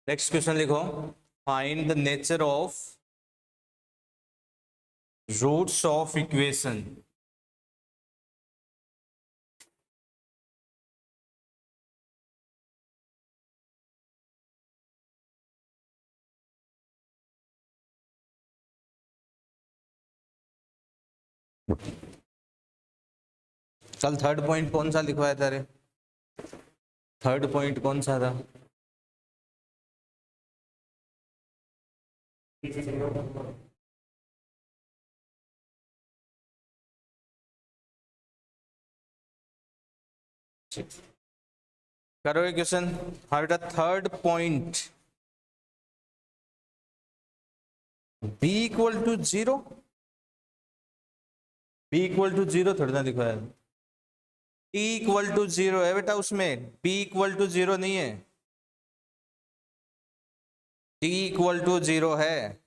Next question लिखो, find the nature of roots of equation. चल third point कौन सा लिखवाया था रे? थर्ड पॉइंट कौन सा था? करो ये question. How the third point be equal to zero. Be equal to zero थोड़ी ना लिखवाया, टी इक्वल टू जीरो है बेटा, उसमें बी इक्वल टू जीरो नहीं है, टी इक्वल टू जीरो है।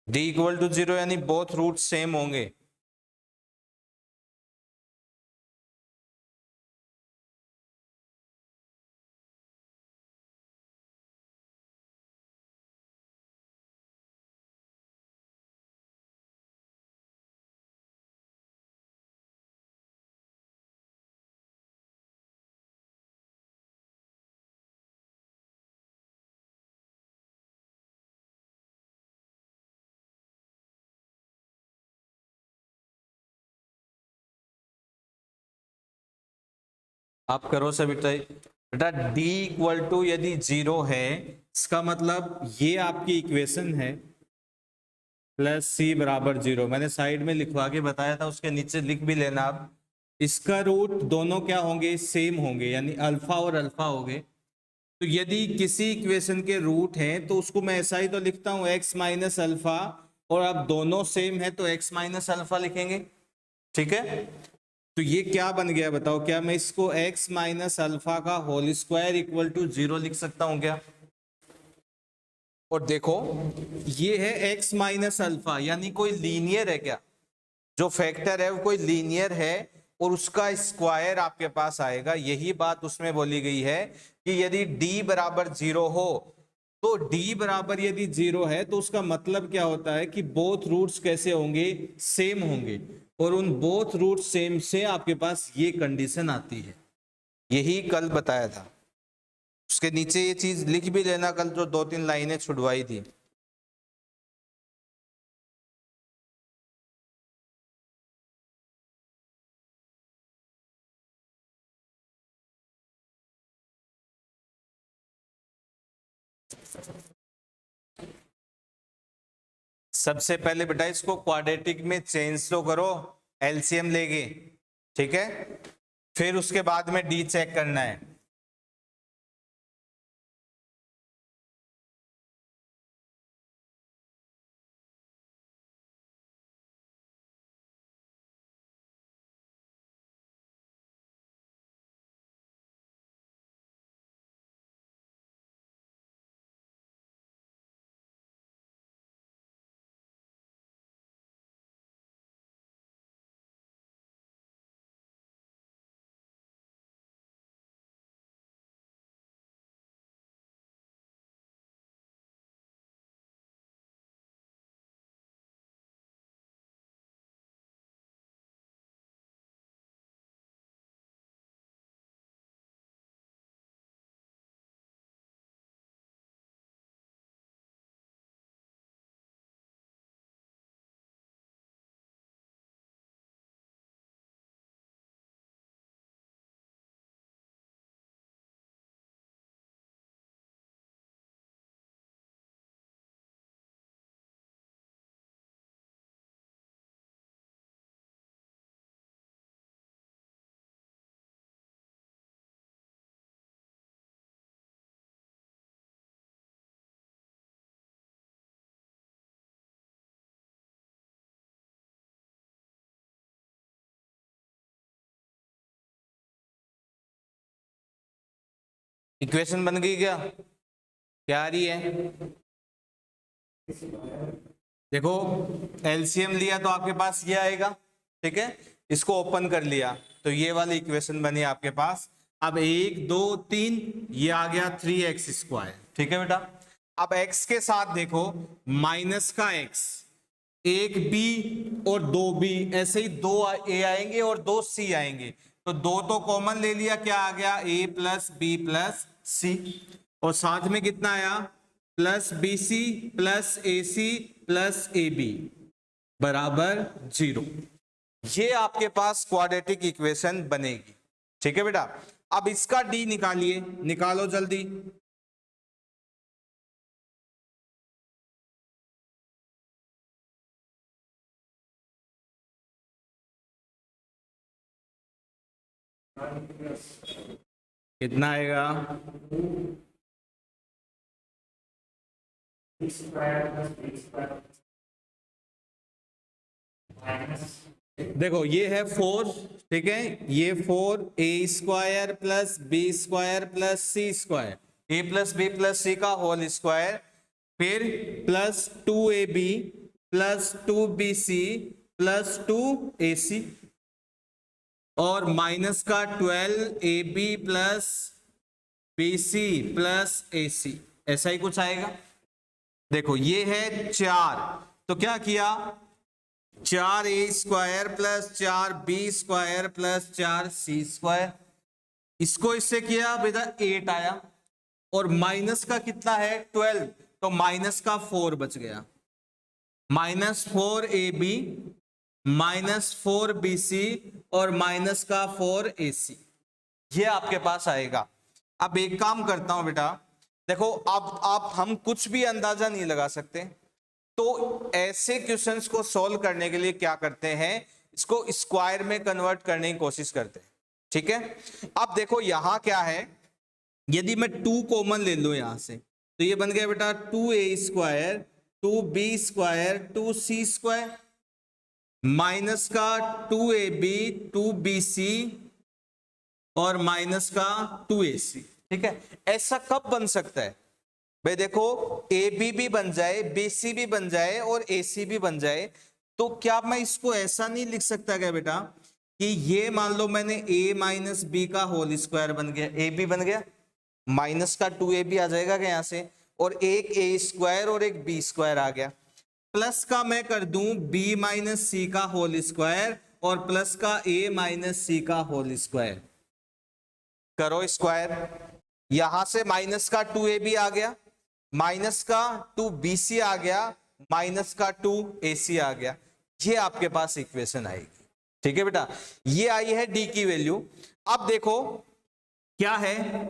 डी इक्वल टू जीरो यानी बोथ रूट सेम होंगे। आप करो सभी टाइप। बेटा d इक्वल टू यदि जीरो है, इसका मतलब ये आपकी इक्वेशन है प्लस सी बराबर जीरो। मैंने साइड में लिखवा के बताया था, उसके नीचे लिख भी लेना आप। इसका रूट दोनों क्या होंगे? सेम होंगे, यानी अल्फा और अल्फा होंगे। तो यदि किसी इक्वेशन के रूट हैं तो उसको मैं ऐसा ही तो लिखता हूं, x माइनस अल्फा, और अब दोनों सेम है तो x माइनस अल्फा लिखेंगे। ठीक है, तो ये क्या बन गया बताओ? क्या मैं इसको x माइनस अल्फा का whole square equal to zero लिख सकता हूं क्या? और देखो ये है x माइनस अल्फा, यानी कोई लीनियर है क्या? जो फैक्टर है वो कोई लीनियर है और उसका स्क्वायर आपके पास आएगा। यही बात उसमें बोली गई है कि यदि d बराबर जीरो हो, तो d बराबर यदि जीरो है तो उसका मतलब क्या होता है कि बोथ रूट्स कैसे होंगे? सेम होंगे। और उन बोथ रूट सेम से आपके पास ये कंडीशन आती है। यही कल बताया था। उसके नीचे ये चीज लिख भी लेना, कल जो 2-3 लाइनें छुड़वाई थी। सबसे पहले बेटा इसको क्वाड्रेटिक में चेंज तो करो, एलसीएम लेके। ठीक है, फिर उसके बाद में डी चेक करना है। इक्वेशन बन गई क्या? क्या आ रही है? देखो एलसीएम लिया तो आपके पास ये आएगा। ठीक है, इसको ओपन कर लिया तो ये वाली इक्वेशन बनी आपके पास। अब 1 2 3 ये आ गया 3x²। ठीक है बेटा। अब x के साथ देखो माइनस का x, एक बी और दो बी, ऐसे ही दो ए आएंगे और दो सी आएंगे, तो दो तो कॉमन ले लिया, क्या आ गया a plus B plus C, और साथ में कितना आया plus B C plus A C plus A B बराबर 0। ये आपके पास क्वाड्रेटिक इक्वेशन बनेगी। ठीक है बेटा। अब इसका डी निकालिए, निकालो जल्दी। कितना आएगा? देखो ये है 4, ठीक है, ये 4a² plus b² plus c², a plus B plus C का होल स्क्वायर, फिर plus 2ab plus 2bc plus 2ac, और माइनस का 12ab plus bc plus ac, ऐसा ही कुछ आएगा। देखो ये है 4, तो क्या किया 4a² plus 4b² plus 4c², इसको इससे किया बेटा 8 आया, और माइनस का कितना है 12, तो माइनस का 4 बच गया, -4ab -4bc और माइनस का 4ac, ये आपके पास आएगा। अब एक काम करता हूं बेटा, देखो अब आप हम कुछ भी अंदाजा नहीं लगा सकते, तो ऐसे क्वेश्चंस को सॉल्व करने के लिए क्या करते हैं, इसको स्क्वायर में कन्वर्ट करने की कोशिश करते हैं। ठीक है। अब देखो यहां क्या है, यदि मैं 2 कॉमन ले लूं यहां से, तो ये बन गया बेटा 2a² 2b² 2c², माइनस का 2ab 2bc और माइनस का 2ac। ठीक है। ऐसा कब बन सकता है भाई, देखो AB भी बन जाए, BC भी बन जाए और AC भी बन जाए, तो क्या मैं इसको ऐसा नहीं लिख सकता क्या बेटा कि ये मान लो मैंने A माइनस बी का होल स्क्वायर बन गया, AB बन गया, माइनस का 2AB आ जाएगा क्या यहां से, और एक A² और एक B² आ गया, प्लस का मैं कर दूं B माइनस सी का होल स्क्वायर और प्लस का A माइनस सी का होल स्क्वायर, करो स्क्वायर, यहां से माइनस का 2AB आ गया, माइनस का 2bc आ गया, माइनस का 2ac आ गया, ये आपके पास इक्वेशन आएगी। ठीक है बेटा, ये आई है d की वैल्यू। अब देखो क्या है,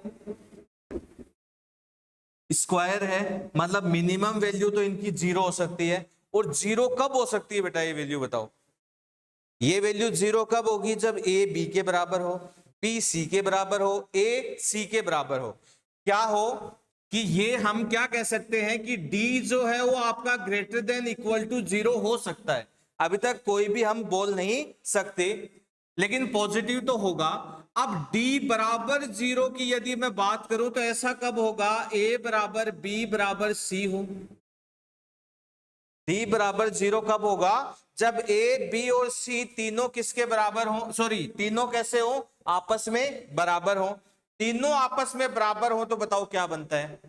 स्क्वायर है, मतलब मिनिमम वैल्यू तो इनकी 0 हो सकती है, और 0 कब हो सकती है बेटा, ये वैल्यू बताओ, ये वैल्यू 0 कब होगी, जब a b के बराबर हो, b c के बराबर हो, a c के बराबर हो, क्या हो कि ये हम क्या कह सकते हैं कि d जो है वो आपका ग्रेटर देन इक्वल टू 0 हो सकता है। अभी तक कोई भी हम बोल नहीं सकते, लेकिन पॉजिटिव तो होगा। अब d बराबर 0 की यदि मैं बात करूं तो ऐसा कब होगा, a बराबर b बराबर c हो, d बराबर 0 कब होगा, जब a b और c तीनों किसके बराबर हो, सॉरी तीनों कैसे हो, आपस में बराबर हो, तीनों आपस में बराबर हो, तो बताओ क्या बनता है,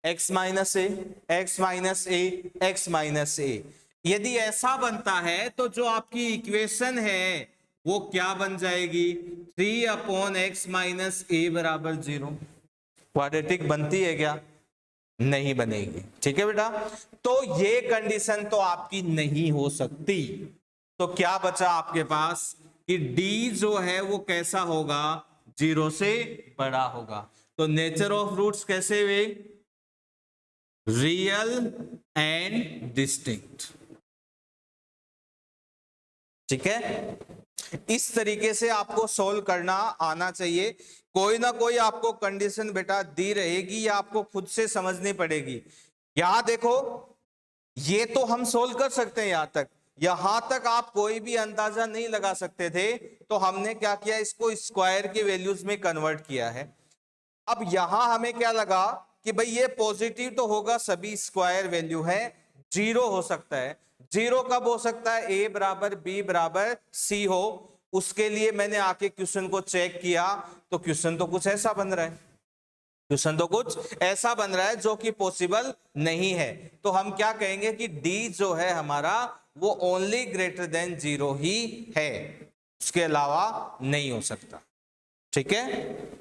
x माइनस ए एक्स माइनस ए एक्स माइनस ए। यदि ऐसा बनता है तो जो आपकी इक्वेशन है वो क्या बन जाएगी, 3/x माइनस ए बराबर 0। क्वाड्रेटिक बनती है क्या, नहीं बनेगी। ठीक है बेटा, तो ये कंडीशन तो आपकी नहीं हो सकती, तो क्या बचा आपके पास कि d जो है वो कैसा होगा, 0 से बड़ा होगा। तो नेचर ऑफ रूट्स कैसे हुए, रियल एंड डिस्टिंक्ट। ठीक है, इस तरीके से आपको सॉल्व करना आना चाहिए। कोई ना कोई आपको कंडीशन बेटा दी रहेगी या आपको खुद से समझनी पड़ेगी। यहां देखो ये तो हम सॉल्व कर सकते हैं, यहां तक आप कोई भी अंदाजा नहीं लगा सकते थे, तो हमने क्या किया, इसको स्क्वायर की वैल्यूज में कन्वर्ट किया है। अब यहां हमें क्या लगा कि भाई ये पॉजिटिव तो होगा, सभी स्क्वायर वैल्यू है, 0 हो सकता है, जीरो कब हो सकता है? ए बराबर बी बराबर सी हो। उसके लिए मैंने आके क्वेश्चन को चेक किया, तो क्वेश्चन तो कुछ ऐसा बन रहा है, क्वेश्चन तो कुछ ऐसा बन रहा है जो कि पॉसिबल नहीं है। तो हम क्या कहेंगे कि डी जो है हमारा वो ओनली ग्रेटर देन जीरो ही है, उसके अलावा नहीं हो सकता। ठीक है,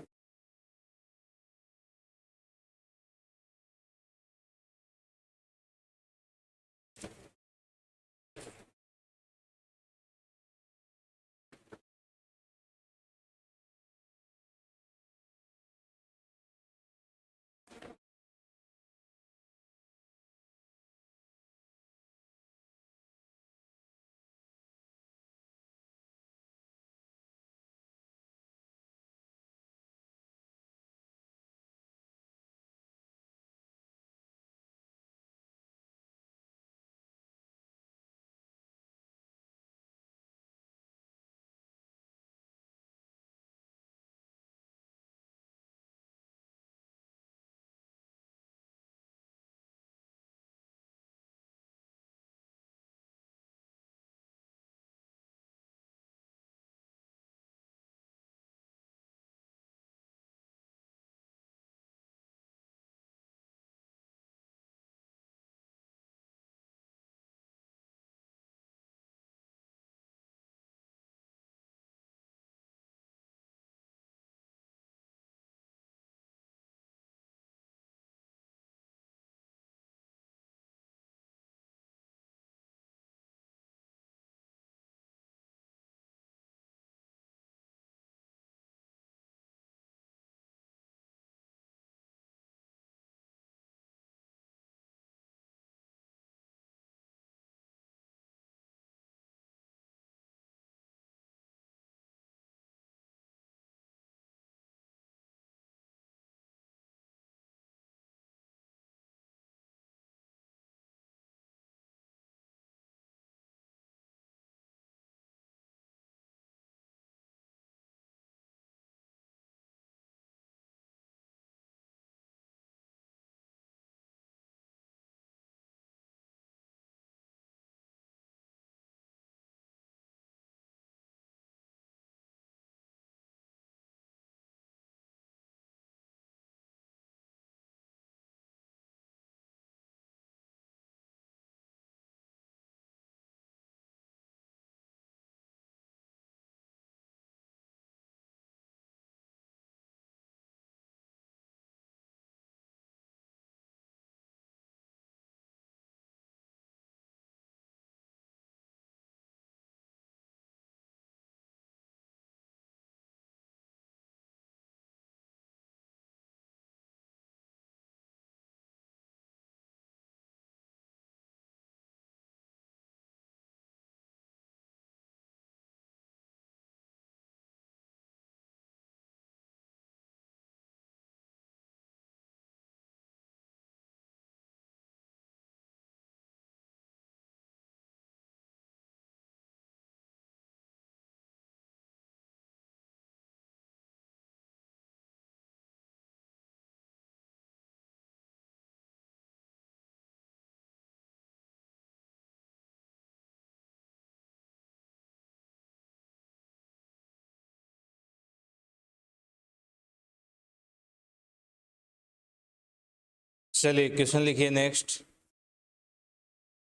चलिए क्वेश्चन लिखिए next.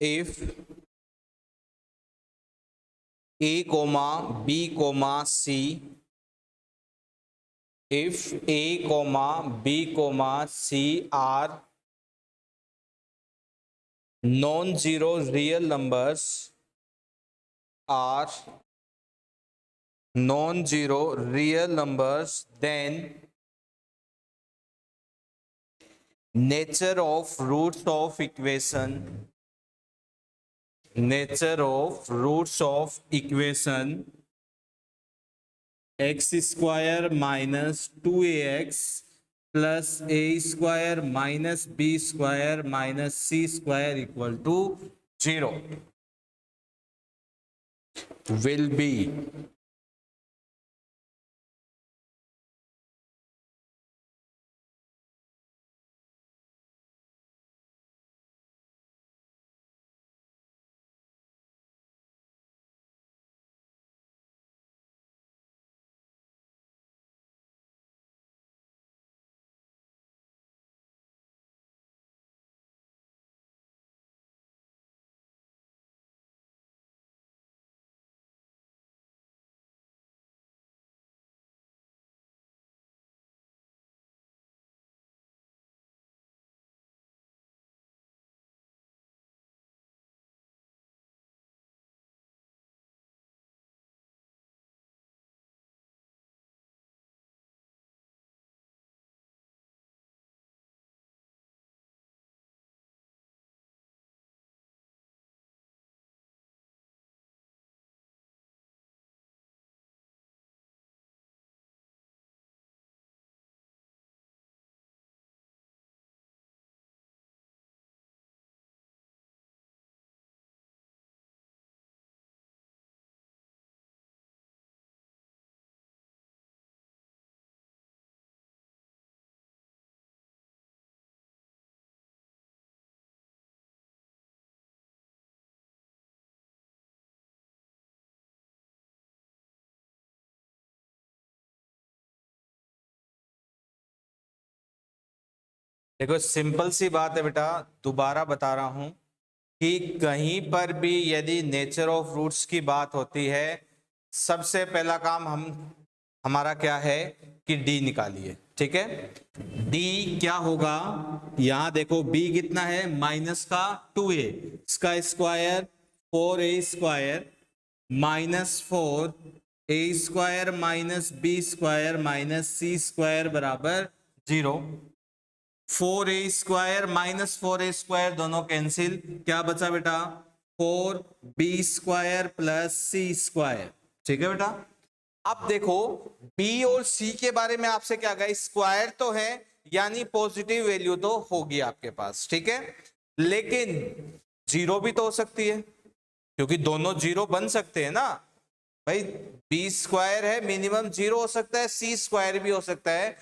If A comma B comma C, if a comma b comma c are non-zero real numbers, are non-zero real numbers, then nature of roots of equation, nature of roots of equation x square minus 2ax plus a square minus b square minus c square equal to 0 will be देखो simple सी बात है बेटा, दोबारा बता रहा हूं कि कहीं पर भी यदि नेचर ऑफ रूट्स की बात होती है, सबसे पहला काम हमारा क्या है कि डी निकालिए। ठीक है, डी क्या होगा, यहां देखो बी कितना है, माइनस का 2a, इसका square 4a² -4 a² minus b² minus c² बराबर 0। 4a² -4a² दोनों कैंसिल, क्या बचा बेटा 4b² प्लस c²। ठीक है बेटा, अब देखो b और c के बारे में आपसे क्या कहा, स्क्वायर तो है यानी पॉजिटिव वैल्यू तो होगी आपके पास। ठीक है, लेकिन जीरो भी तो हो सकती है, क्योंकि दोनों जीरो बन सकते हैं ना भाई। b² है, मिनिमम जीरो हो सकता है, c² भी हो सकता है।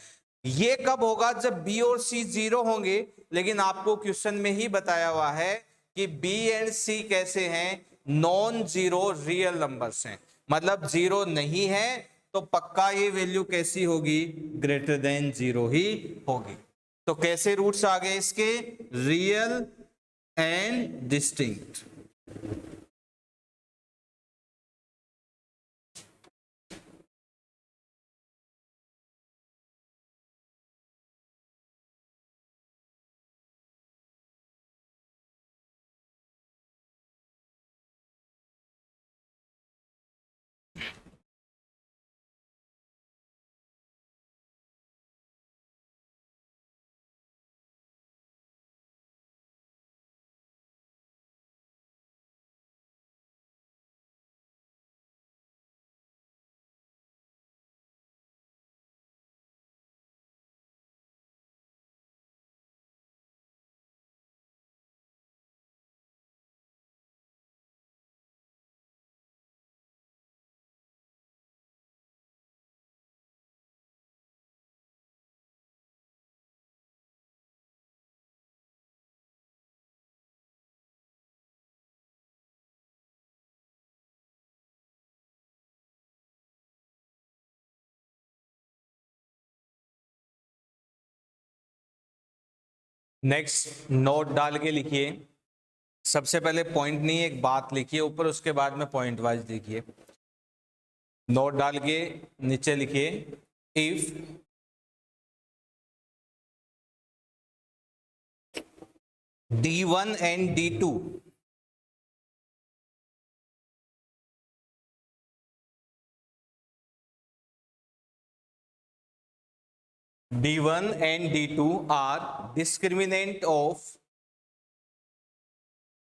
ये कब होगा, जब b और c जीरो होंगे। लेकिन आपको क्वेश्चन में ही बताया हुआ है कि b एंड c कैसे हैं, नॉन जीरो रियल नंबर्स हैं, मतलब जीरो नहीं है तो पक्का ये वैल्यू कैसी होगी, ग्रेटर देन जीरो ही होगी। तो कैसे रूट्स आ गए इसके, real and distinct. Next note डाल के लिखिए, सबसे पहले पॉइंट नहीं एक बात लिखिए ऊपर, उसके बाद में पॉइंट वाइज लिखिए। नोट डाल के नीचे लिखिए, if D1 and D2 and D2 are discriminant of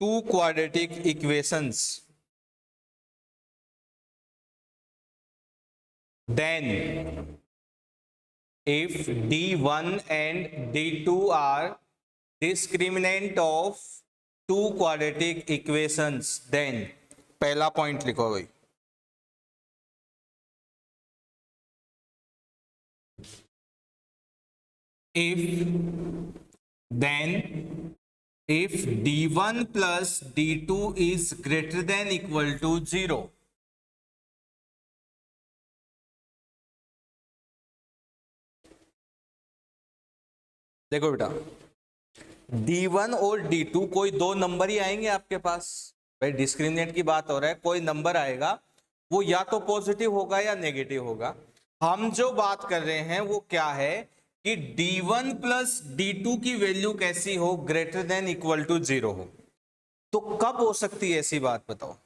two quadratic equations, then if D1 and D2 are discriminant of two quadratic equations, then पहला पॉइंट लिखो भाई, if D1 plus D2 is greater than equal to 0, देखो बेटा D1 और D2 कोई दो number ही आएंगे आपके पास, भाई डिस्क्रिमिनेंट की बात हो रहा है, कोई नंबर आएगा वो या तो पॉजिटिव होगा या नेगेटिव होगा। हम जो बात कर रहे हैं वो क्या है कि D1 प्लस D2 की वैल्यू कैसी हो, ग्रेटर देन इक्वल टू 0 हो। तो कब हो सकती है ऐसी बात बताओ,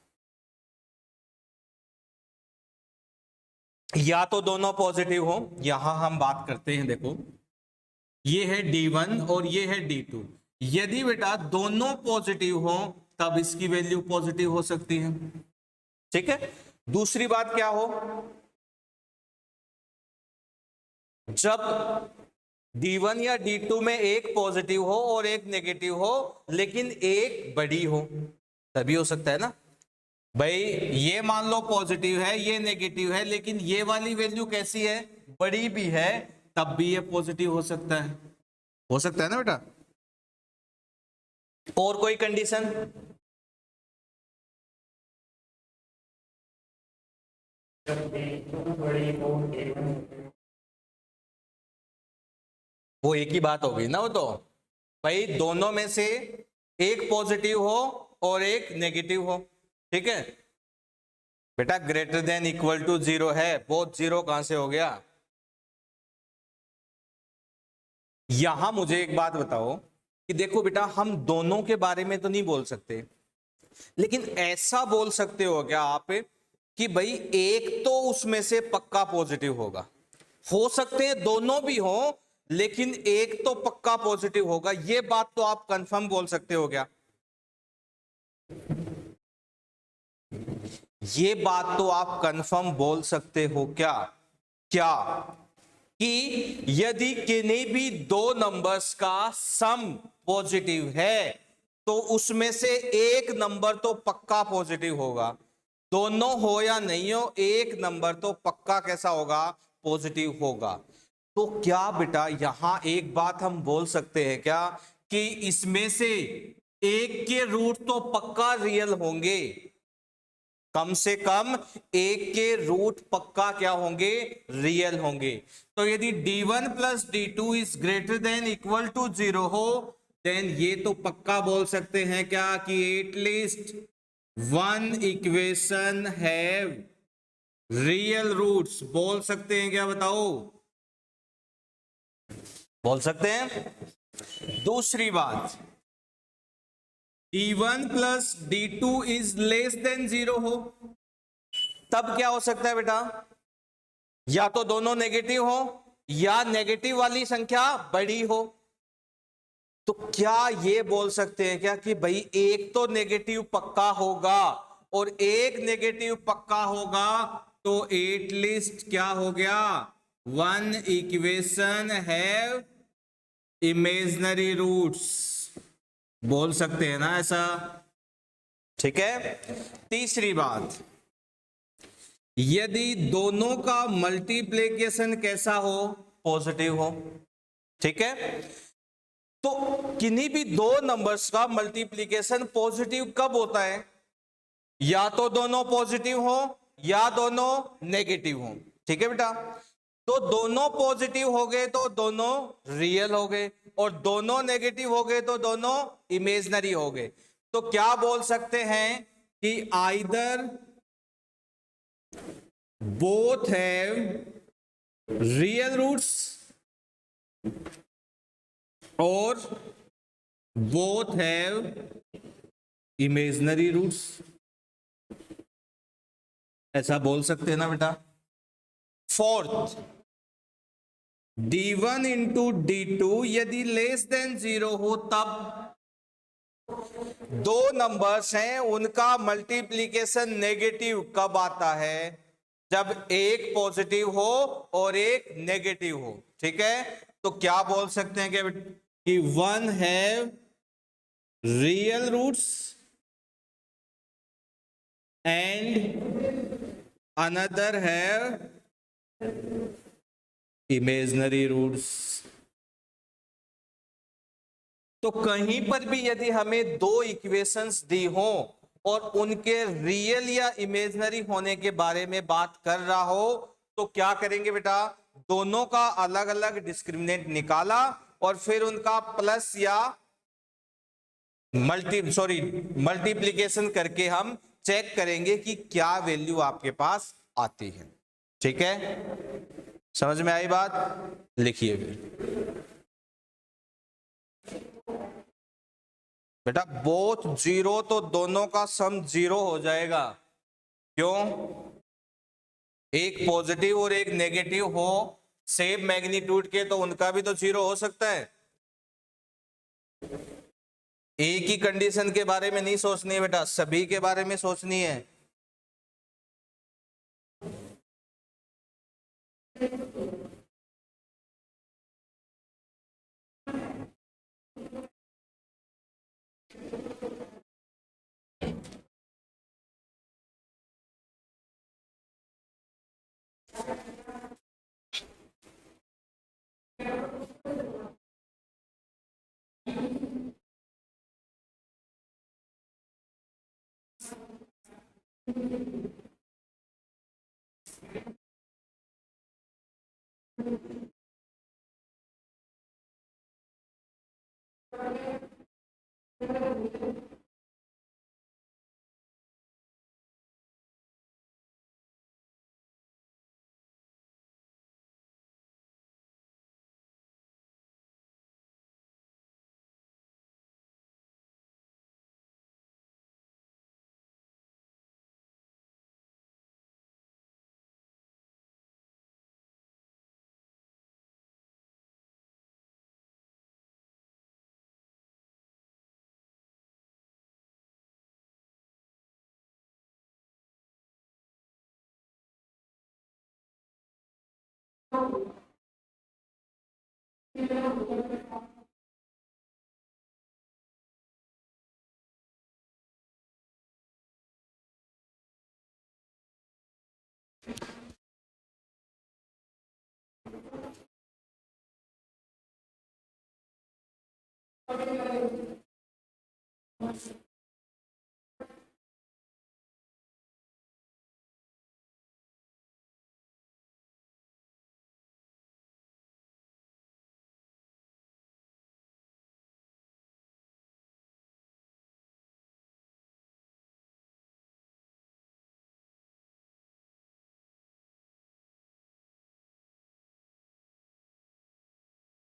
या तो दोनों पॉजिटिव हो, यहां हम बात करते हैं, देखो ये है D1 और ये है D2, यदि बेटा दोनों पॉजिटिव हो तब इसकी वैल्यू पॉजिटिव हो सकती है। ठीक है, दूसरी बात क्या हो, जब D1 या D2 में एक पॉजिटिव हो और एक नेगेटिव हो लेकिन एक बड़ी हो, तभी हो सकता है ना भाई। ये मान लो पॉजिटिव है, ये नेगेटिव है, लेकिन ये वाली वैल्यू कैसी है, बड़ी भी है, तब भी ये पॉजिटिव हो सकता है ना बेटा। और कोई कंडीशन, वो एक ही बात हो गई ना वो तो, भाई दोनों में से एक पॉजिटिव हो और एक नेगेटिव हो, ठीक है बेटा। ग्रेटर देन इक्वल टू 0 है, बोथ 0 कहां से हो गया? यहां मुझे एक बात बताओ कि देखो बेटा, हम दोनों के बारे में तो नहीं बोल सकते, लेकिन ऐसा बोल सकते हो क्या आप कि भाई एक तो उसमें से पक्का पॉजिटिव होगा। हो सकते हैं दोनों भी हो, लेकिन एक तो पक्का पॉजिटिव होगा, ये बात तो आप कंफर्म बोल सकते हो क्या? ये बात तो आप कंफर्म बोल सकते हो क्या? क्या कि यदि किन्हीं भी दो नंबर्स का सम पॉजिटिव है तो उसमें से एक नंबर तो पक्का पॉजिटिव होगा। दोनों हो या नहीं हो, एक नंबर तो पक्का कैसा होगा? पॉजिटिव होगा। तो क्या बेटा यहां एक बात हम बोल सकते हैं क्या कि इसमें से एक के रूट तो पक्का रियल होंगे? कम से कम एक के रूट पक्का क्या होंगे? रियल होंगे। तो यदि d1 plus d2 is greater than equal to 0 हो, देन ये तो पक्का बोल सकते हैं क्या कि at least one equation have real roots. बोल सकते हैं क्या? बताओ, बोल सकते हैं। दूसरी बात, d1 plus d2 is less than 0 हो, तब क्या हो सकता है बेटा? या तो दोनों नेगेटिव हो या नेगेटिव वाली संख्या बड़ी हो। तो क्या ये बोल सकते हैं क्या कि भाई एक तो नेगेटिव पक्का होगा और एक नेगेटिव पक्का होगा, तो एटलीस्ट क्या हो गया? One equation have imaginary roots. बोल सकते हैं ना ऐसा? ठीक है। तीसरी बात, यदि दोनों का मल्टीप्लिकेशन कैसा हो? पॉजिटिव हो, ठीक है। तो किन्हीं भी दो नंबर्स का मल्टीप्लिकेशन पॉजिटिव कब होता है? या तो दोनों पॉजिटिव हो या दोनों नेगेटिव हो, ठीक है बेटा। तो दोनों पॉजिटिव हो गए तो दोनों रियल हो गए, और दोनों नेगेटिव हो गए तो दोनों इमेजिनरी हो गए। तो क्या बोल सकते हैं कि either both have real roots और both have imaginary roots। ऐसा बोल सकते हैं ना बेटा। फोर्थ, d1 इंटू d2 यदि लेस देन 0 हो, तब दो नंबर्स हैं उनका मल्टीप्लीकेशन नेगेटिव कब आता है? जब एक पॉजिटिव हो और एक नेगेटिव हो, ठीक है। तो क्या बोल सकते हैं कि one have real roots and another have imaginary roots. तो कहीं पर भी यदि हमें दो इक्वेशंस दी हो और उनके रियल या इमेजिनरी होने के बारे में बात कर रहा हो, तो क्या करेंगे बेटा? दोनों का अलग अलग डिस्क्रिमिनेंट निकाला और फिर उनका प्लस या मल्टीप्लिकेशन करके हम चेक करेंगे कि क्या वैल्यू आपके पास आती है, ठीक है। समझ में आई बात? लिखिए फिर बेटा, बोथ 0 तो दोनों का सम 0 हो जाएगा। क्यों? एक पॉजिटिव और एक नेगेटिव हो सेम मैग्नीट्यूड के, तो उनका भी तो 0 हो सकता है। एक ही कंडीशन के बारे में नहीं सोचनी है बेटा, सभी के बारे में सोचनी है।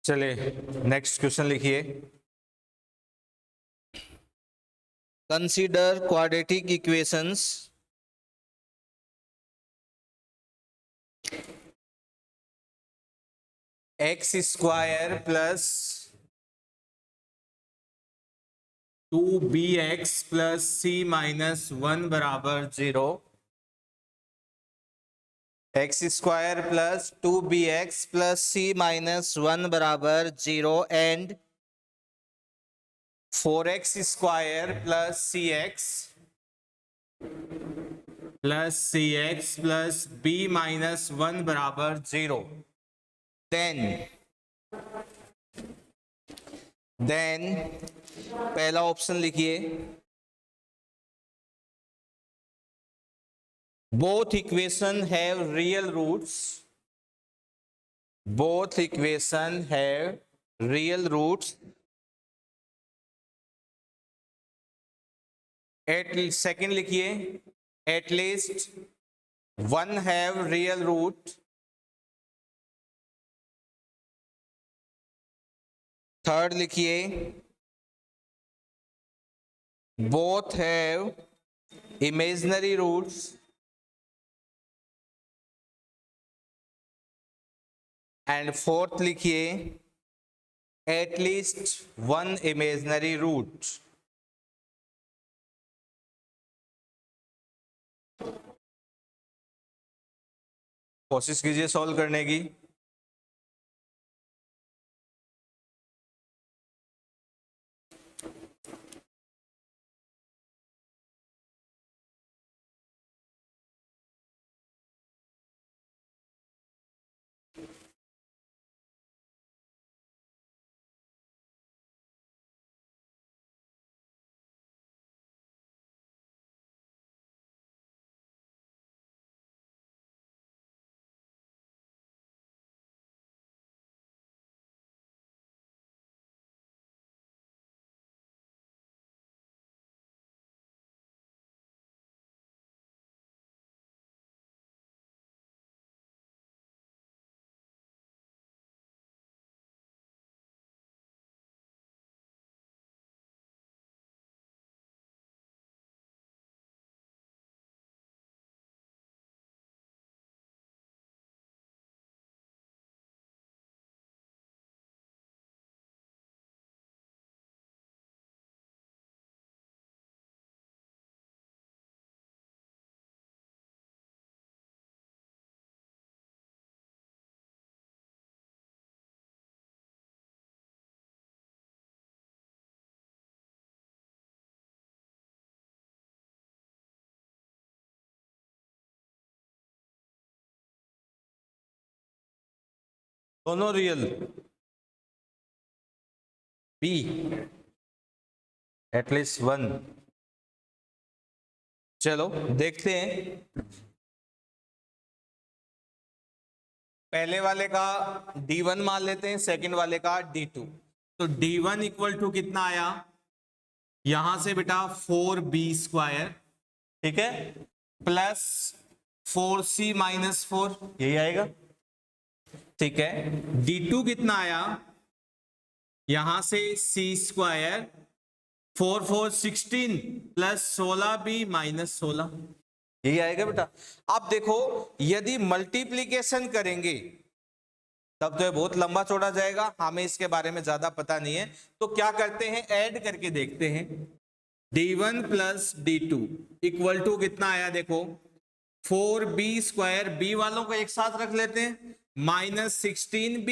चलिए नेक्स्ट क्वेश्चन लिखिए। Consider quadratic equations X square plus 2bx plus c minus 1 बराबर 0, X square plus 2bx plus c minus 1 बराबर 0 and 4x square plus cx plus b minus 1 बराबर 0। देन पहला ऑप्शन लिखिए, both equation have real roots, both equation have real roots at, second लिखिए, at least one have real root, third लिखिए, both have imaginary roots, and fourth लिखिए, at least one imaginary root. कोशिश कीजिए solve करने की। दोनों real, be at least one. चलो देखते हैं, पहले वाले का D1 मान लेते हैं, सेकंड वाले का D2। तो D1 इक्वल टू कितना आया, यहां से बेटा 4b², ठीक है, प्लस 4c-4, यही आएगा, ठीक है। d2 कितना आया, यहां से c², 4 4 16 प्लस 16b-16, यही आएगा बेटा। अब देखो यदि मल्टीप्लीकेशन करेंगे तब तो ये बहुत लंबा चौड़ा जाएगा, हमें इसके बारे में ज्यादा पता नहीं है, तो क्या करते हैं, ऐड करके देखते हैं। d1 plus d2 equal to कितना आया, देखो 4b², बी वालों को एक साथ रख लेते हैं, -16b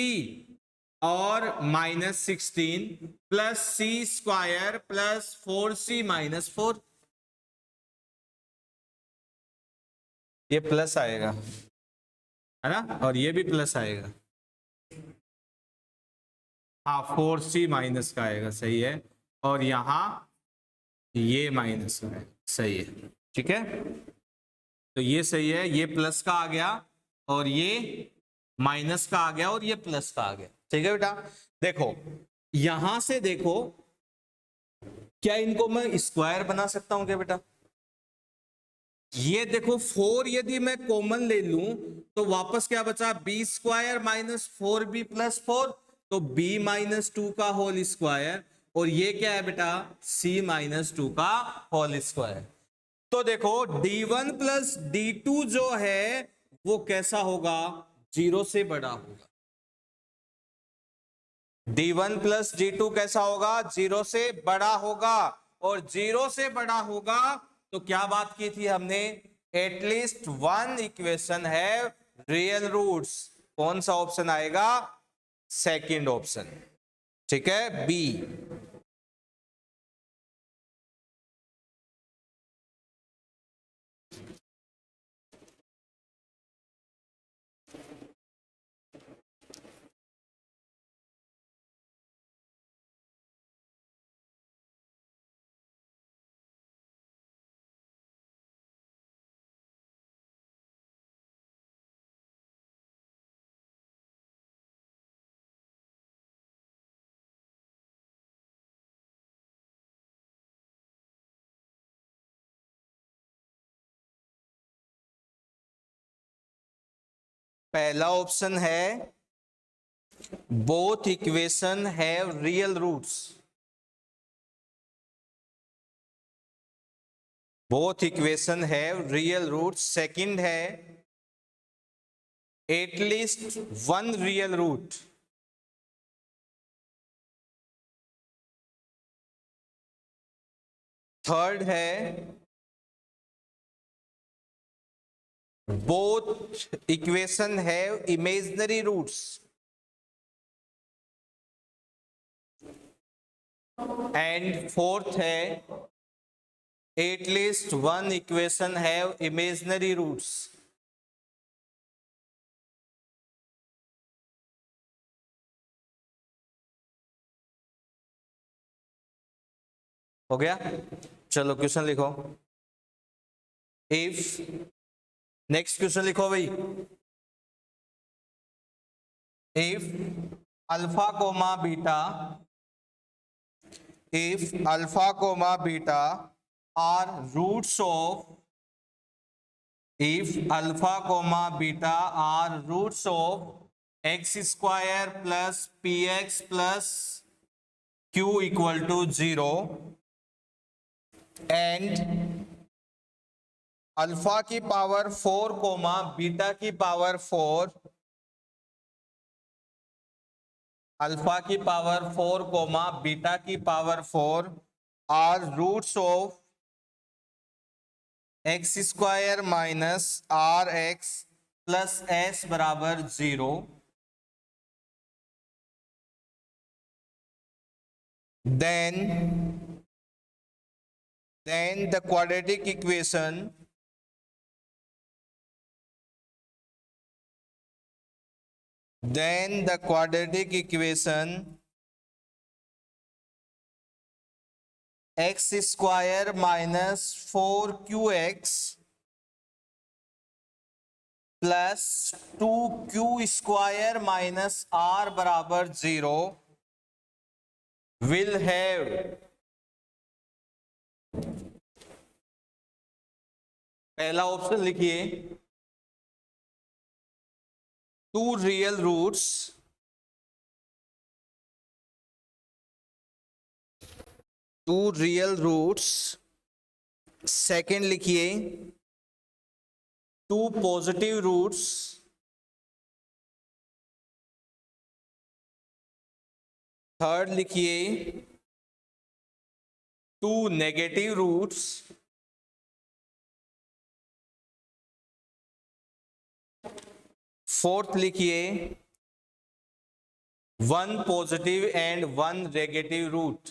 और -16 प्लस c² प्लस 4c-4, ये प्लस आएगा, है ना, और ये भी प्लस आएगा, हाँ 4c- का आएगा, सही है, और यहां ये माइनस का है, सही है, ठीक है, तो ये सही है, ये प्लस का आ गया और ये माइनस का आ गया और ये प्लस का आ गया, ठीक है बेटा। देखो यहां से देखो, क्या इनको मैं स्क्वायर बना सकता हूं क्या बेटा, ये देखो 4 यदि मैं कॉमन ले लूं तो वापस क्या बचा, b² - 4b+4, तो b-2 का होल स्क्वायर, और ये क्या है बेटा, c-2 का होल स्क्वायर। तो देखो d1 प्लस d2 जो है वो कैसा होगा, 0 से बड़ा होगा। d1 प्लस d2 कैसा होगा, 0 से बड़ा होगा, और 0 से बड़ा होगा तो क्या बात की थी हमने, एटलीस्ट वन इक्वेशन है रियल रूट्स, कौन सा ऑप्शन आएगा, सेकंड ऑप्शन, ठीक है, बी। पहला ऑप्शन है both equation have real roots, both equation have real roots. Second है at least one real root. Third है both equation have imaginary roots, and fourth है at least one equation have imaginary roots. हो गया, चलो question लिखो। If, next question लिखो भाई, if alpha comma beta, if alpha comma beta are roots of, if alpha comma beta are roots of x² plus px plus q equal to 0, and alpha की power 4 comma beta की power 4, alpha की power 4 comma beta की power 4 are roots of x² minus R X plus S बराबर 0, then the quadratic equation x² minus 4qx plus 2q² minus r बराबर 0 will have पहला option लिखिए, two real roots, two real roots. Second लिखिए, two positive roots. Third लिखिए, two negative roots. Fourth लिखिए, one positive and one negative root.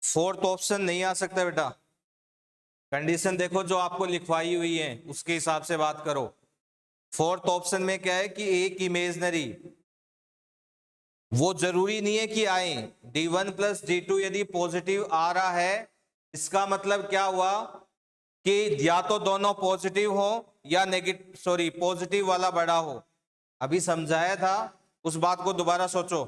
Fourth option नहीं आ सकता बेटा। कंडीशन देखो जो आपको लिखवाई हुई है उसके हिसाब से बात करो। फोर्थ ऑप्शन में क्या है कि एक इमेजनरी, वो जरूरी नहीं है कि आए। D1 प्लस D2 यदि पॉजिटिव आ रहा है, इसका मतलब क्या हुआ कि या तो दोनों पॉजिटिव हो या नेगेटिव, सॉरी पॉजिटिव वाला बड़ा हो। अभी समझाया था, उस बात को दोबारा सोचो।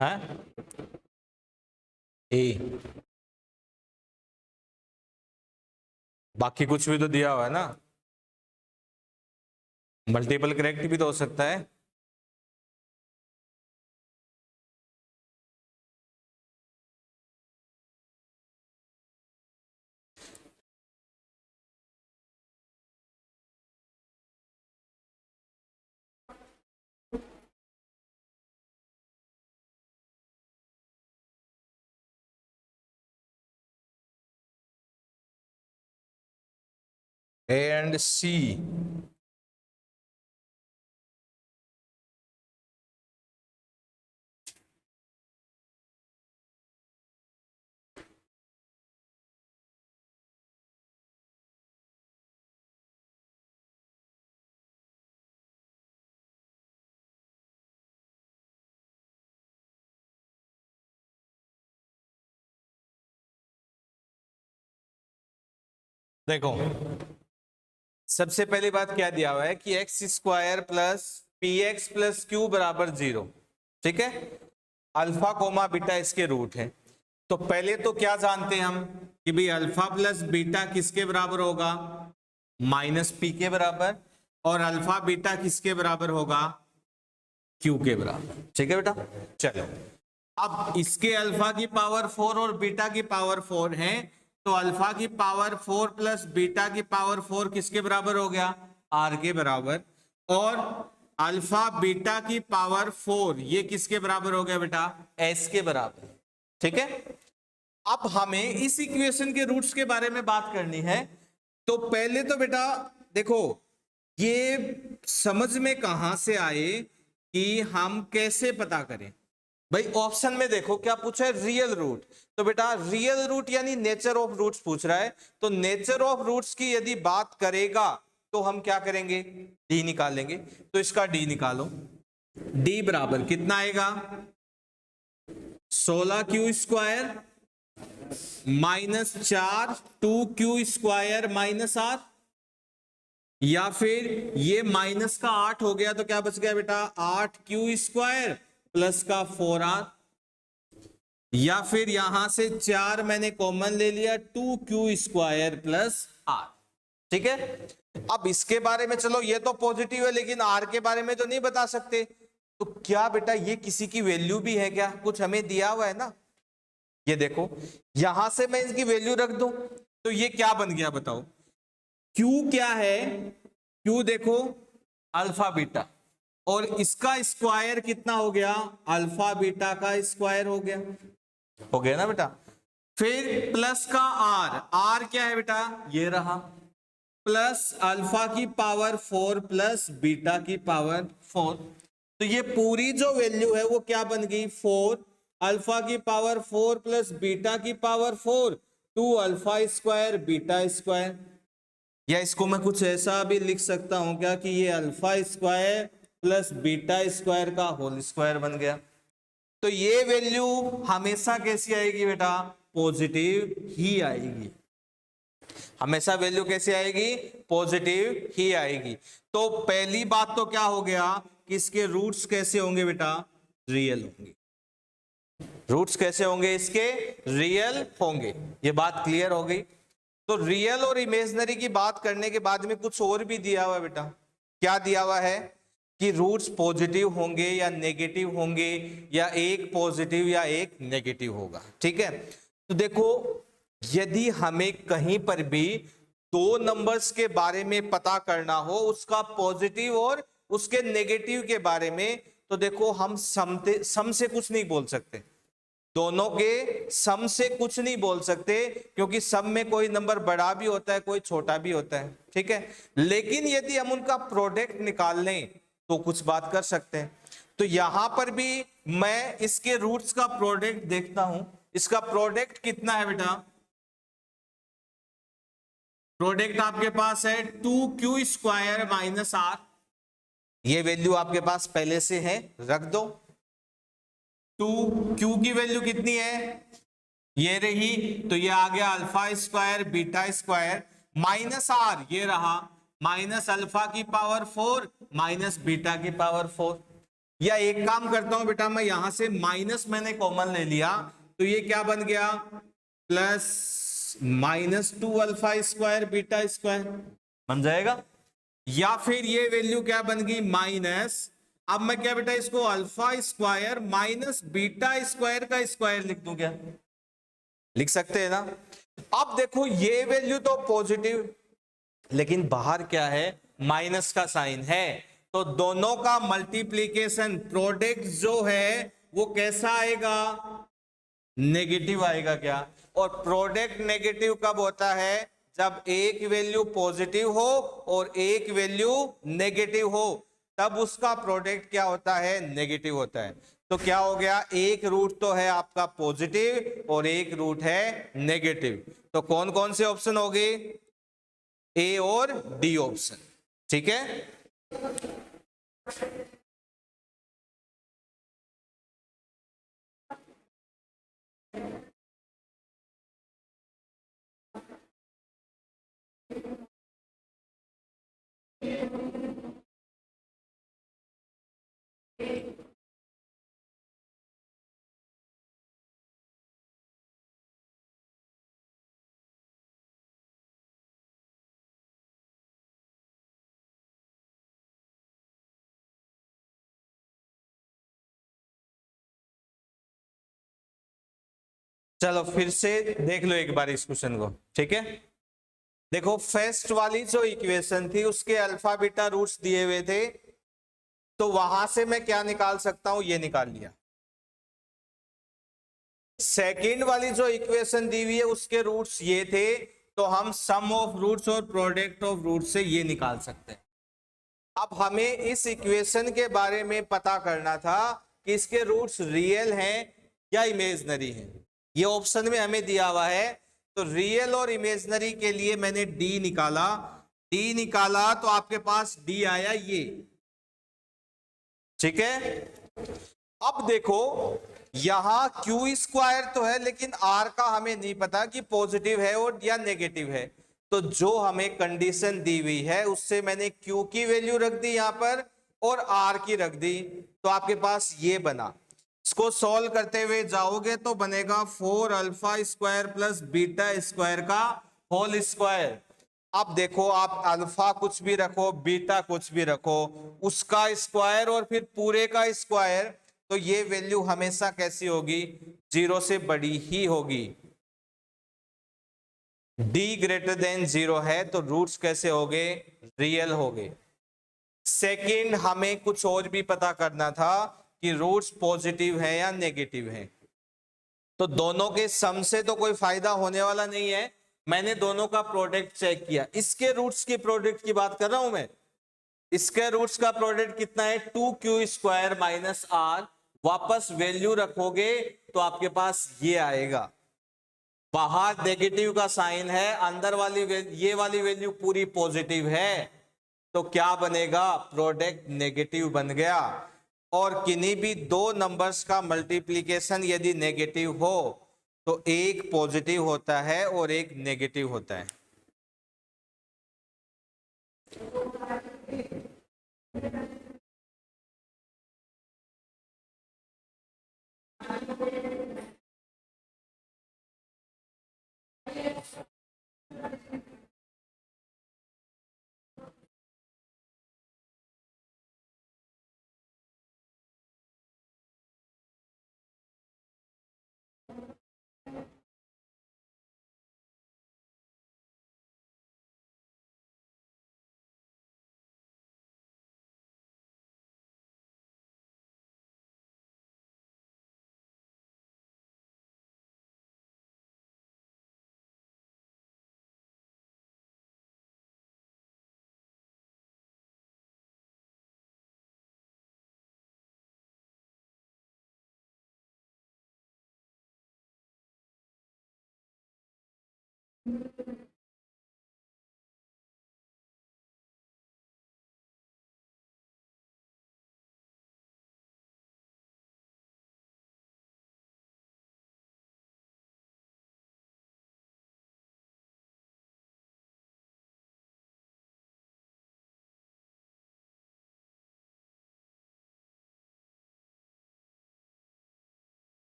है ए, बाकी कुछ भी तो दिया हुआ है ना। मल्टीपल करेक्ट भी तो हो सकता है। ए एंड सी। देखो सबसे पहली बात क्या दिया हुआ है कि x square plus P x plus Q बराबर 0। ठीक है, अल्फा कोमा बीटा इसके रूट है। तो पहले तो क्या जानते हैं हम कि भाई अल्फा प्लस बीटा किसके बराबर होगा, माइनस पी के बराबर, और अल्फा बीटा किसके बराबर होगा, क्यू के बराबर। ठीक है बेटा, चलो अब इसके अल्फा की पावर 4 और बीटा की पावर 4 है, तो अल्फा की पावर 4 प्लस बीटा की पावर 4 किसके बराबर हो गया, आर के बराबर, और अल्फा बीटा की पावर 4 ये किसके बराबर हो गया बेटा, एस के बराबर। ठीक है, अब हमें इस इक्वेशन के रूट्स के बारे में बात करनी है। तो पहले तो बेटा देखो, ये समझ में कहां से आए कि हम कैसे पता करें। भाई ऑप्शन में देखो क्या पूछा है, रियल रूट। तो बेटा रियल रूट यानी नेचर ऑफ रूट्स पूछ रहा है, तो नेचर ऑफ रूट्स की यदि बात करेगा तो हम क्या करेंगे, डी निकालेंगे। तो इसका डी निकालो, डी बराबर कितना आएगा, 16 Q square minus 4 2 Q square minus R, या फिर ये माइनस का 8 हो गया तो क्या बच गया बेटा, 8 क्यू स्क्वायर प्लस का 4r, या फिर यहां से 4 मैंने कॉमन ले लिया, 2 क्यू स्क्वायर प्लस आर। ठीक है, अब इसके बारे में चलो ये तो पॉजिटिव है, लेकिन आर के बारे में तो नहीं बता सकते। तो क्या बेटा ये किसी की वैल्यू भी है क्या, कुछ हमें दिया हुआ है ना, ये देखो यहां से मैं इसकी वैल्यू रख दूं तो ये क्या बन गया बताओ, Q क्या है, Q देखो अल्फा बीटा, और इसका स्क्वायर कितना हो गया, अल्फा बीटा का स्क्वायर हो गया ना बेटा। फिर प्लस का R, R क्या है बेटा, ये रहा, प्लस अल्फा की पावर 4 प्लस बीटा की पावर 4। तो ये पूरी जो वैल्यू है वो क्या बन गई, 4 अल्फा की पावर 4 प्लस बीटा की power 4, 2 alpha square beta square. या इसको मैं कुछ ऐसा भी लिख सकता हूं क्या कि ये alpha square plus beta square का होल स्क्वायर बन गया। तो ये वैल्यू हमेशा कैसी आएगी बेटा, पॉजिटिव ही आएगी। हमेशा वैल्यू कैसे आएगी, पॉजिटिव ही आएगी। तो पहली बात तो क्या हो गया कि इसके रूट्स कैसे होंगे बेटा, रियल होंगे। रूट्स कैसे होंगे इसके, रियल होंगे। ये बात क्लियर हो गई। तो रियल और इमेजिनरी की बात करने के बाद में कुछ और भी दिया हुआ है बेटा। क्या दिया हुआ है कि रूट्स पॉजिटिव होंगे या नेगेटिव होंगे, या एक पॉजिटिव या एक नेगेटिव होगा। ठीक है, तो देखो यदि हमें कहीं पर भी दो नंबर्स के बारे में पता करना हो, उसका पॉजिटिव और उसके नेगेटिव के बारे में, तो देखो हम सम से कुछ नहीं बोल सकते, दोनों के सम से कुछ नहीं बोल सकते, क्योंकि सम में कोई नंबर बड़ा भी होता है कोई छोटा भी होता है। ठीक है, लेकिन यदि हम उनका प्रोडक्ट निकाल लें तो कुछ बात कर सकते हैं। तो यहां पर भी मैं इसके रूट्स का प्रोडक्ट देखता हूं, इसका प्रोडक्ट कितना है बेटा, प्रोडक्ट आपके पास है 2 क्यू स्क्वायर माइनस आर, ये वैल्यू आपके पास पहले से है, रख दो। 2 क्यू की वैल्यू कितनी है, ये रही, तो ये आ गया alpha square beta square, minus R ये रहा, माइनस अल्फा की पावर 4 माइनस बीटा की पावर 4। या एक काम करता हूं बेटा, मैं यहां से माइनस मैंने कॉमन ले लिया, तो ये क्या बन गया, plus minus 2 alpha square beta square बन जाएगा। या फिर ये वैल्यू क्या बन गई, माइनस, अब मैं क्या बेटा इसको alpha square minus beta square का स्क्वायर लिख दूं क्या, लिख सकते हैं ना। अब देखो ये वैल्यू तो पॉजिटिव, लेकिन बाहर क्या है, माइनस का साइन है, तो दोनों का मल्टीप्लीकेशन प्रोडक्ट जो है वो कैसा आएगा, नेगेटिव आएगा क्या। और प्रोडक्ट नेगेटिव कब होता है, जब एक वैल्यू पॉजिटिव हो और एक वैल्यू नेगेटिव हो, तब उसका प्रोडक्ट क्या होता है, नेगेटिव होता है। तो क्या हो गया, एक रूट तो है आपका पॉजिटिव और एक रूट है नेगेटिव। तो कौन कौन से ऑप्शन हो गए, ए और डी ऑप्शन। ठीक है। चलो फिर से देख लो एक बार इस क्वेश्चन को, ठीक है। देखो फर्स्ट वाली जो इक्वेशन थी उसके अल्फा बीटा रूट्स दिए हुए थे, तो वहां से मैं क्या निकाल सकता हूं, ये निकाल लिया। सेकंड वाली जो इक्वेशन दी हुई है उसके रूट्स ये थे, तो हम सम ऑफ रूट्स और प्रोडक्ट ऑफ रूट्स से ये निकाल सकते हैं। अब हमें इस इक्वेशन के बारे में पता करना था कि इसके रूट्स रियल हैं या इमेजनरी हैं। ये ऑप्शन में हमें दिया हुआ है, तो रियल और इमेजनरी के लिए मैंने डी निकाला। डी निकाला तो आपके पास डी आया ये, ठीक है। अब देखो यहां क्यू स्क्वायर तो है, लेकिन आर का हमें नहीं पता कि पॉजिटिव है और या नेगेटिव है। तो जो हमें कंडीशन दी हुई है उससे मैंने क्यू की वैल्यू रख दी यहां पर और आर की रख दी, तो आपके पास ये बना। इसको सॉल्व करते हुए जाओगे तो बनेगा 4 alpha square plus beta square का होल स्क्वायर। अब देखो आप अल्फा कुछ भी रखो, बीटा कुछ भी रखो, उसका स्क्वायर और फिर पूरे का स्क्वायर, तो ये वैल्यू हमेशा कैसी होगी, 0 से बड़ी ही होगी। d ग्रेटर देन 0 है तो रूट्स कैसे हो गए, रियल हो गए। सेकेंड हमें कुछ और भी पता करना था कि रूट्स पॉजिटिव है या नेगेटिव है। तो दोनों के सम से तो कोई फायदा होने वाला नहीं है, मैंने दोनों का प्रोडक्ट चेक किया। इसके रूट्स की प्रोडक्ट की बात कर रहा हूं मैं, इसके रूट्स का प्रोडक्ट कितना है, 2q स्क्वायर माइनस आर। वापस वैल्यू रखोगे तो आपके पास ये आएगा, बाहर नेगेटिव का साइन है, अंदर वाली ये वाली वैल्यू पूरी पॉजिटिव है, तो क्या बनेगा, प्रोडक्ट नेगेटिव बन गया। और किन्हीं भी दो नंबर्स का मल्टीप्लिकेशन यदि नेगेटिव हो तो एक पॉजिटिव होता है और एक नेगेटिव होता है।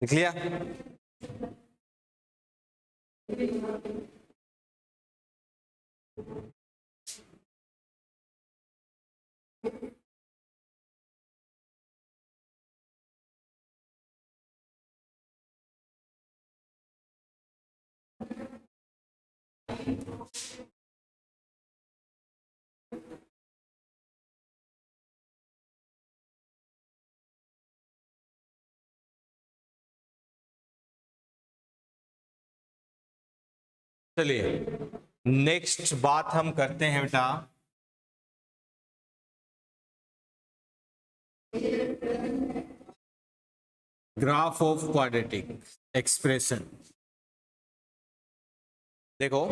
देख लिया, चलिए नेक्स्ट बात हम करते हैं बेटा, ग्राफ ऑफ क्वाड्रेटिक एक्सप्रेशन। देखो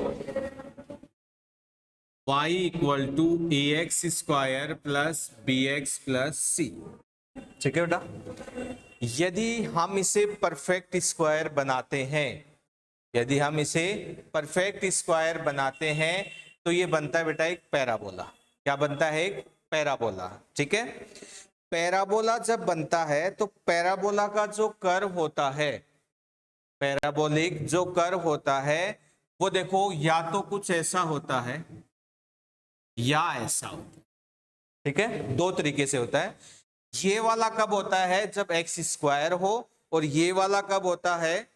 y equal to A X square plus B X plus C, ठीक है बेटा। यदि हम इसे परफेक्ट स्क्वायर बनाते हैं, यदि हम इसे परफेक्ट स्क्वायर बनाते हैं तो ये बनता है बेटा एक पैराबोला। क्या बनता है, एक पैराबोला, ठीक है। पैराबोला जब बनता है तो पैराबोला का जो कर्व होता है, पैराबोलिक जो कर्व होता है वो देखो या तो कुछ ऐसा होता है या ऐसा होता है, ठीक है। दो तरीके से होता है। ये वाला कब होता है, जब एक्स स्क्वायर हो, और ये वाला कब होता है,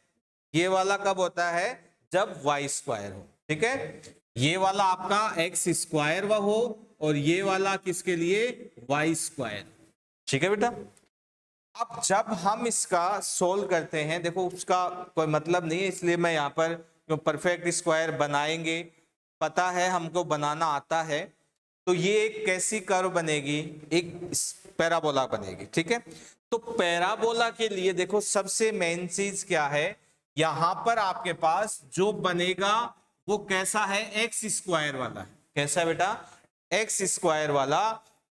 ये वाला कब होता है, जब y स्क्वायर हो। ठीक है, ये वाला आपका x स्क्वायर व हो और ये वाला किसके लिए, y स्क्वायर। ठीक है बेटा, अब जब हम इसका सोल्व करते हैं, देखो उसका कोई मतलब नहीं है, इसलिए मैं यहाँ पर परफेक्ट स्क्वायर बनाएंगे, पता है हमको बनाना आता है, तो ये एक कैसी कर्व बनेगी, एक पैराबोला बनेगी। ठीक है, तो पैराबोला के लिए देखो सबसे मेन चीज क्या है, यहां पर आपके पास जो बनेगा वो कैसा है, एक्स स्क्वायर वाला है। कैसा बेटा, एक्स स्क्वायर वाला।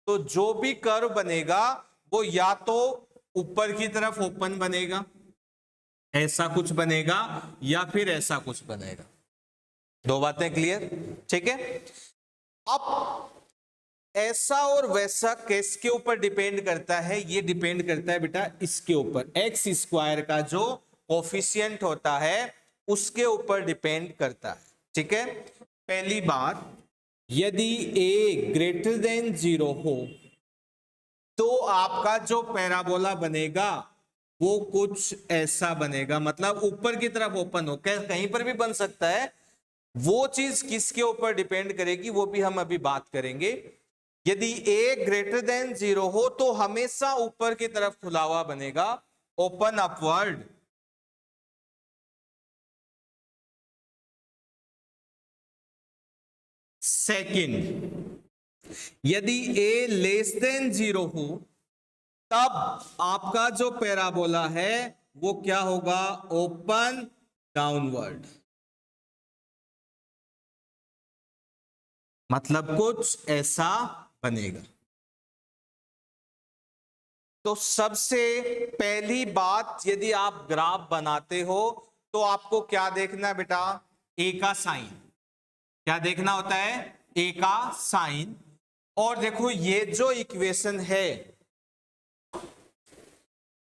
तो जो भी कर्व बनेगा वो या तो ऊपर की तरफ ओपन बनेगा, ऐसा कुछ बनेगा, या फिर ऐसा कुछ बनेगा। दो बातें क्लियर। ठीक है, अब ऐसा और वैसा किसके ऊपर डिपेंड करता है, ये डिपेंड करता है बेटा इसके ऊपर, एक्स स्क्वायर का जो कोफिशिएंट होता है उसके ऊपर डिपेंड करता है। ठीक है, पहली बात, यदि a ग्रेटर देन 0 हो तो आपका जो पैराबोला बनेगा वो कुछ ऐसा बनेगा, मतलब ऊपर की तरफ ओपन हो, कहीं पर भी बन सकता है। वो चीज किसके ऊपर डिपेंड करेगी वो भी हम अभी बात करेंगे। यदि a ग्रेटर देन 0 हो तो हमेशा ऊपर की तरफ खुला हुआ बनेगा, ओपन अपवर्ड। सेकंड, यदि a लेस देन 0 हो तब आपका जो पैराबोला है वो क्या होगा, ओपन डाउनवर्ड, मतलब कुछ ऐसा बनेगा। तो सबसे पहली बात, यदि आप ग्राफ बनाते हो तो आपको क्या देखना है बेटा, ए का साइन। क्या देखना होता है, ए का साइन। और देखो ये जो इक्वेशन है,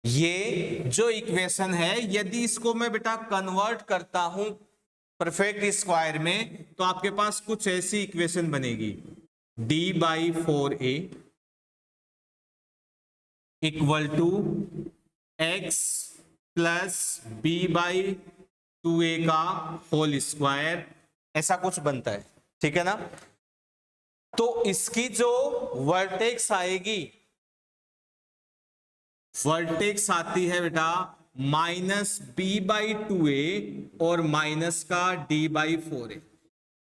ये जो इक्वेशन है, यदि इसको मैं बेटा कन्वर्ट करता हूं परफेक्ट स्क्वायर में तो आपके पास कुछ ऐसी इक्वेशन बनेगी, d/4a equal to x plus b/2a का होल स्क्वायर, ऐसा कुछ बनता है। ठीक है ना, तो इसकी जो वर्टेक्स आएगी, वर्टेक्स आती है बेटा -b/2a और माइनस का d/4a।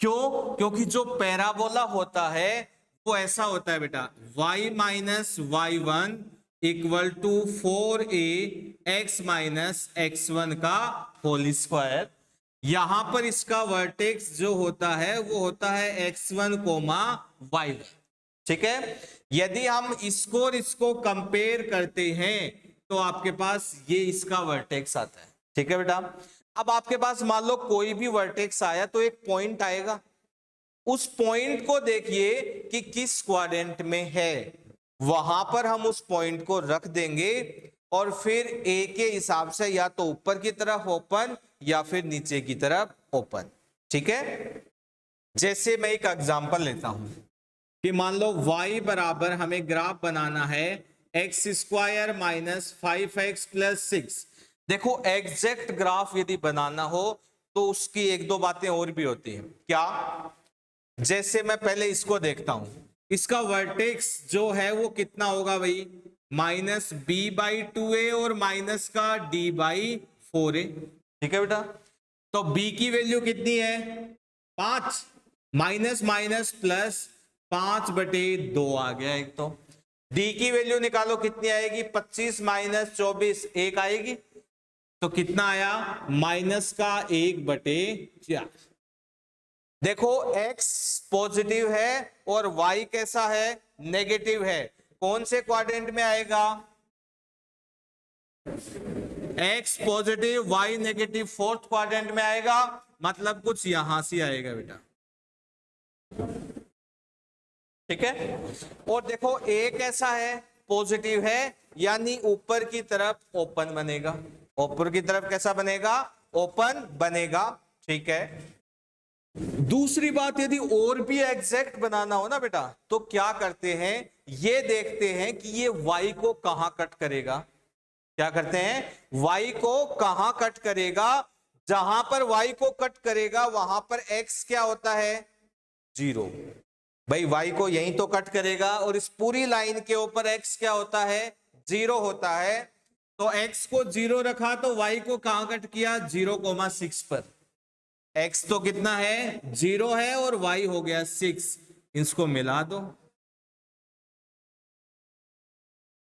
क्यों, क्योंकि जो पैराबोला होता है वो ऐसा होता है बेटा, y minus y1 equal to 4a x minus x1 का होल स्क्वायर। यहां पर इसका वर्टेक्स जो होता है वो होता है x1 कोमा y1। ठीक है, यदि हम इसको और इसको कंपेयर करते हैं तो आपके पास ये इसका वर्टेक्स आता है। ठीक है बेटा, अब आपके पास मान लो कोई भी वर्टेक्स आया तो एक पॉइंट आएगा, उस पॉइंट को देखिए कि किस क्वाड्रेंट में है, वहां पर हम उस पॉइंट को रख देंगे और फिर ए के हिसाब से या तो ऊपर की तरफ ओपन या फिर नीचे की तरफ ओपन। ठीक है, जैसे मैं एक एग्जांपल लेता हूं कि मान लो y बराबर हमें ग्राफ बनाना है x square minus 5x plus 6। देखो एग्जैक्ट ग्राफ यदि बनाना हो तो उसकी एक दो बातें और भी होती हैं। क्या, जैसे मैं पहले इसको देखता हूं, इसका वर्टेक्स जो है वो कितना होगा भाई, -b/2a और माइनस का d/4a। ठीक है बेटा, तो b की वैल्यू कितनी है, 5, माइनस माइनस प्लस 5/2 आ गया एक। तो d की वैल्यू निकालो कितनी आएगी, 25 माइनस 24 1 आएगी, तो कितना आया, माइनस का 1/4। देखो x पॉजिटिव है और y कैसा है, नेगेटिव है, कौन से क्वाड्रेंट में आएगा, x positive y negative, fourth quadrant में आएगा, मतलब कुछ यहां से आएगा बेटा। ठीक है, और देखो a कैसा है, पॉजिटिव है, यानी ऊपर की तरफ ओपन बनेगा, ऊपर की तरफ कैसा बनेगा, ओपन बनेगा। ठीक है, दूसरी बात, यदि और भी एग्जैक्ट बनाना हो ना बेटा तो क्या करते हैं, ये देखते हैं कि ये y को कहां कट करेगा, क्या करते हैं, y को कहां कट करेगा, जहां पर y को कट करेगा वहां पर x क्या होता है, 0। भाई y को यहीं तो कट करेगा और इस पूरी लाइन के ऊपर x क्या होता है, 0 होता है। तो x को 0 रखा तो y को कहां कट किया, 0,6 पर। x तो कितना है, 0 है और y हो गया 6, इसको मिला दो।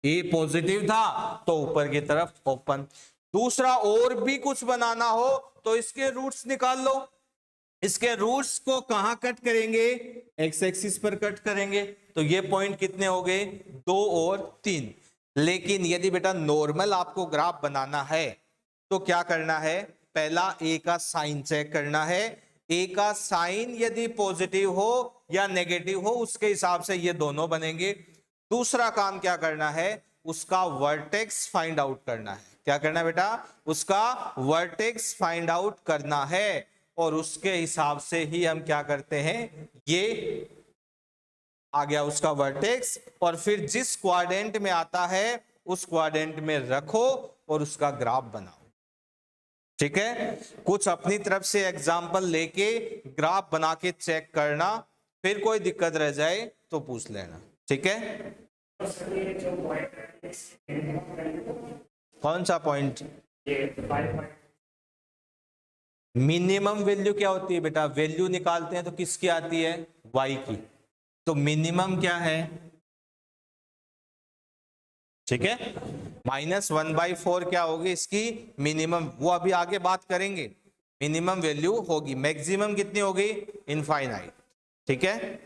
ए पॉजिटिव था तो ऊपर की तरफ ओपन। दूसरा, और भी कुछ बनाना हो तो इसके रूट्स निकाल लो। इसके रूट्स को कहां कट करेंगे, एक्स एक्सिस पर कट करेंगे। तो ये पॉइंट कितने हो गए, 2 और 3। लेकिन यदि बेटा नॉर्मल आपको ग्राफ बनाना है तो क्या करना है, पहला ए का साइन चेक करना है। ए का साइन यदि पॉजिटिव हो या नेगेटिव हो उसके हिसाब से ये दोनों बनेंगे। दूसरा काम क्या करना है, उसका वर्टेक्स फाइंड आउट करना है। क्या करना है बेटा, उसका वर्टेक्स फाइंड आउट करना है और उसके हिसाब से ही हम क्या करते हैं, ये आ गया उसका वर्टेक्स, और फिर जिस क्वाड्रेंट में आता है उस क्वाड्रेंट में रखो और उसका ग्राफ बनाओ। ठीक है, कुछ अपनी तरफ से एग्जांपल लेके ग्राफ बना के चेक करना, फिर कोई दिक्कत रह जाए तो पूछ लेना। ठीक है, कौन सा पॉइंट, मिनिमम वैल्यू क्या होती है बेटा, वैल्यू निकालते हैं तो किसकी आती है, y की। तो मिनिमम क्या है, ठीक है, -1/4 क्या होगी इसकी मिनिमम, वो अभी आगे बात करेंगे। मिनिमम वैल्यू होगी, मैक्सिमम कितनी होगी, इनफाइनाइट। ठीक है,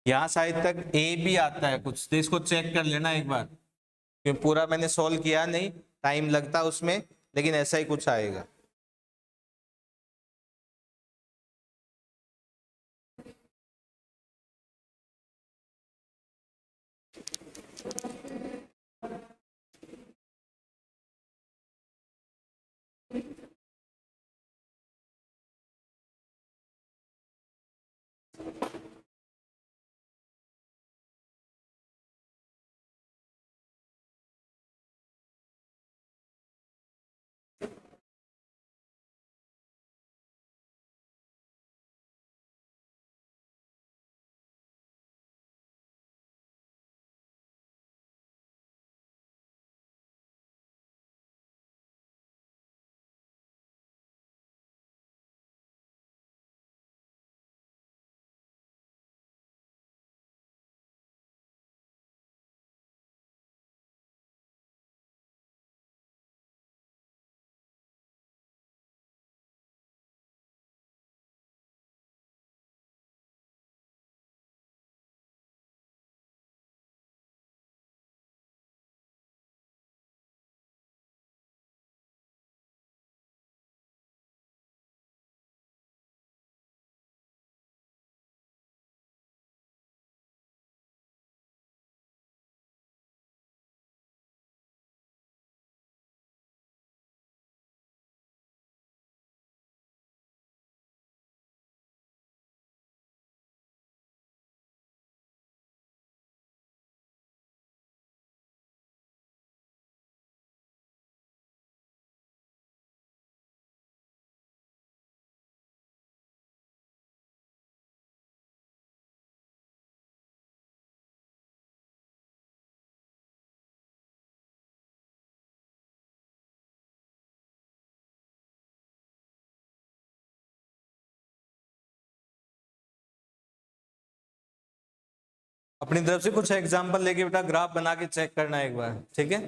यहां शायद तक ए भी आता है कुछ, तो इसको चेक कर लेना एक बार, क्योंकि पूरा मैंने सॉल्व किया नहीं, टाइम लगता उसमें, लेकिन ऐसा ही कुछ आएगा। अपनी तरफ से कुछ एग्जांपल लेके बेटा ग्राफ बना के चेक करना एक बार। ठीक है,